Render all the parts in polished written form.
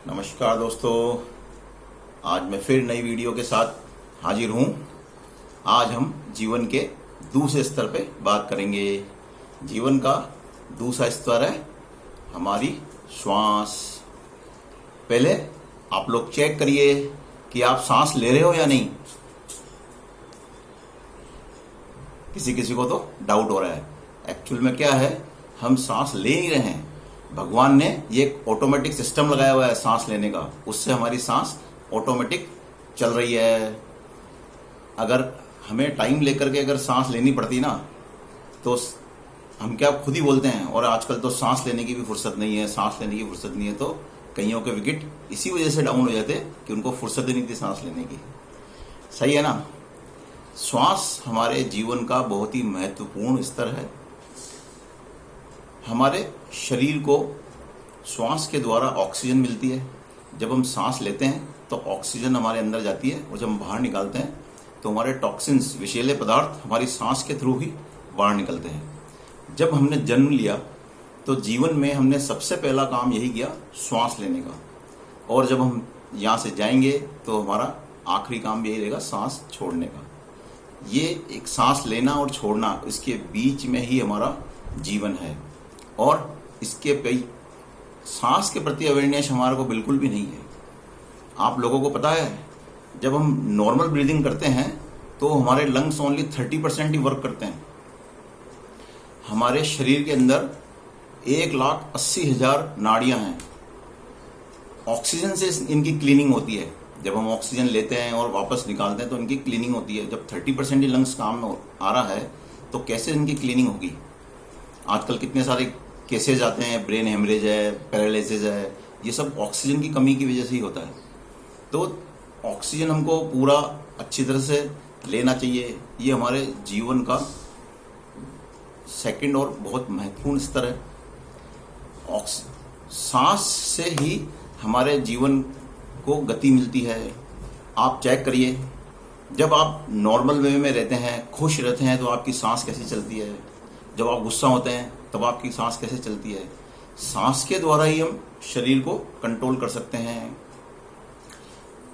नमस्कार दोस्तों, आज मैं फिर नई वीडियो के साथ हाजिर हूँ। आज हम जीवन के दूसरे स्तर पे बात करेंगे। जीवन का दूसरा स्तर है हमारी श्वास। पहले आप लोग चेक करिए कि आप सांस ले रहे हो या नहीं। किसी किसी को तो डाउट हो रहा है। एक्चुअल में क्या है, हम सांस ले ही रहे हैं। भगवान ने ये एक ऑटोमेटिक सिस्टम लगाया हुआ है सांस लेने का, उससे हमारी सांस ऑटोमेटिक चल रही है। अगर हमें टाइम लेकर के अगर सांस लेनी पड़ती ना, तो हम क्या खुद ही बोलते हैं, और आजकल तो सांस लेने की भी फुर्सत नहीं है, सांस लेने की फुर्सत नहीं है, तो कईयों के विकेट इसी वजह से डाउन हो जाते कि उनको फुर्सत ही नहीं थी सांस लेने की। सही है ना। श्वास हमारे जीवन का बहुत ही महत्वपूर्ण स्तर है। हमारे शरीर को श्वास के द्वारा ऑक्सीजन मिलती है। जब हम सांस लेते हैं तो ऑक्सीजन हमारे अंदर जाती है, और जब हम बाहर निकालते हैं तो हमारे टॉक्सिन्स, विषैले पदार्थ हमारी सांस के थ्रू ही बाहर निकलते हैं। जब हमने जन्म लिया तो जीवन में हमने सबसे पहला काम यही किया, श्वास लेने का। और जब हम यहाँ से जाएंगे तो हमारा आखिरी काम भी यही रहेगा, सांस छोड़ने का। ये एक सांस लेना और छोड़ना, इसके बीच में ही हमारा जीवन है। और इसके सांस के प्रति अवेयरनेस हमारे को बिल्कुल भी नहीं है। आप लोगों को पता है, जब हम नॉर्मल ब्रीदिंग करते हैं तो हमारे लंग्स ओनली 30% ही वर्क करते हैं। हमारे शरीर के अंदर 1,80,000 नाड़ियां हैं। ऑक्सीजन से इनकी क्लीनिंग होती है। जब हम ऑक्सीजन लेते हैं और वापस निकालते हैं तो इनकी क्लीनिंग होती है। जब 30% ही लंग्स काम में आ रहा है तो कैसे इनकी क्लीनिंग होगी। आजकल कितने सारे केसेज आते हैं, ब्रेन हेमरेज है, पैरालिसिस है, ये सब ऑक्सीजन की कमी की वजह से ही होता है। तो ऑक्सीजन हमको पूरा अच्छी तरह से लेना चाहिए। ये हमारे जीवन का सेकंड और बहुत महत्वपूर्ण स्तर है। सांस से ही हमारे जीवन को गति मिलती है। आप चेक करिए, जब आप नॉर्मल वे में रहते हैं, खुश रहते हैं, तो आपकी सांस कैसे चलती है। जब आप गुस्सा होते हैं तब आपकी सांस कैसे चलती है। सांस के द्वारा ही हम शरीर को कंट्रोल कर सकते हैं।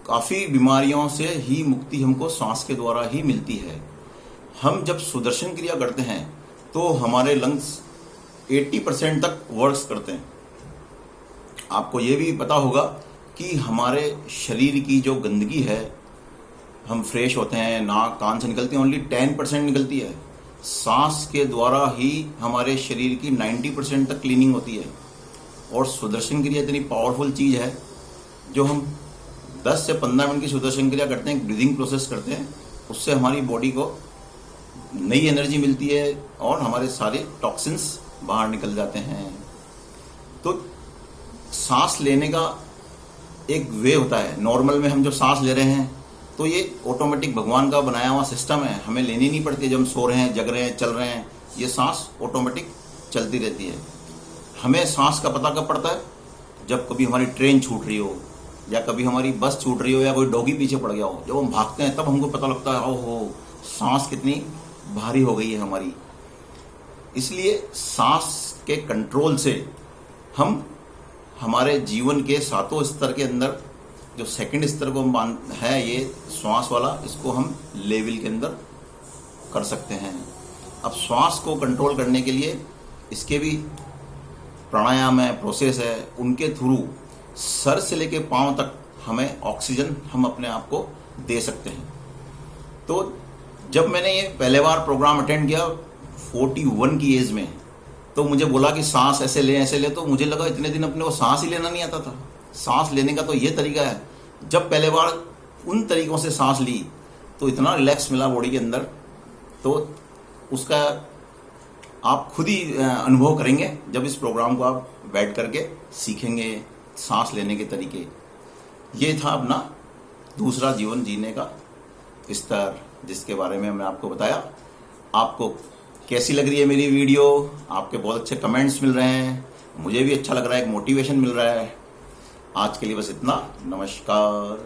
काफी बीमारियों से ही मुक्ति हमको सांस के द्वारा ही मिलती है। हम जब सुदर्शन क्रिया करते हैं तो हमारे लंग्स 80% तक वर्क्स करते हैं। आपको ये भी पता होगा कि हमारे शरीर की जो गंदगी है, हम फ्रेश होते हैं, नाक कान से निकलती है, ओनली 10% निकलती है। सांस के द्वारा ही हमारे शरीर की 90% तक क्लीनिंग होती है। और सुदर्शन क्रिया इतनी पावरफुल चीज है, जो हम 10 से 15 मिनट की सुदर्शन क्रिया करते हैं, ब्रीदिंग प्रोसेस करते हैं, उससे हमारी बॉडी को नई एनर्जी मिलती है और हमारे सारे टॉक्सिन्स बाहर निकल जाते हैं। तो सांस लेने का एक वे होता है। नॉर्मल में हम जो सांस ले रहे हैं तो ये ऑटोमेटिक भगवान का बनाया हुआ सिस्टम है, हमें लेनी नहीं पड़ती। जब हम सो रहे हैं, जग रहे हैं, चल रहे हैं, ये सांस ऑटोमेटिक चलती रहती है। हमें सांस का पता कब पड़ता है, जब कभी हमारी ट्रेन छूट रही हो, या कभी हमारी बस छूट रही हो, या कोई डॉगी पीछे पड़ गया हो। जब हम भागते हैं तब हमको पता लगता है, ओहो सांस कितनी भारी हो गई है हमारी। इसलिए सांस के कंट्रोल से हम हमारे जीवन के सातों स्तर के अंदर, जो सेकंड स्तर को हम है ये श्वास वाला, इसको हम लेवल के अंदर कर सकते हैं। अब श्वास को कंट्रोल करने के लिए इसके भी प्राणायाम है, प्रोसेस है। उनके थ्रू सर से लेके पांव तक हमें ऑक्सीजन हम अपने आप को दे सकते हैं। तो जब मैंने ये पहले बार प्रोग्राम अटेंड किया 41 की एज में, तो मुझे बोला कि सांस ऐसे ले, तो मुझे लगा इतने दिन अपने को सांस ही लेना नहीं आता था। सांस लेने का तो ये तरीका है। जब पहले बार उन तरीकों से सांस ली तो इतना रिलैक्स मिला बॉडी के अंदर, तो उसका आप खुद ही अनुभव करेंगे जब इस प्रोग्राम को आप बैठ करके सीखेंगे सांस लेने के तरीके। ये था अपना दूसरा जीवन जीने का स्तर, जिसके बारे में मैंने आपको बताया। आपको कैसी लग रही है मेरी वीडियो? आपके बहुत अच्छे कमेंट्स मिल रहे हैं, मुझे भी अच्छा लग रहा है, एक मोटिवेशन मिल रहा है। आज के लिए बस इतना। नमस्कार।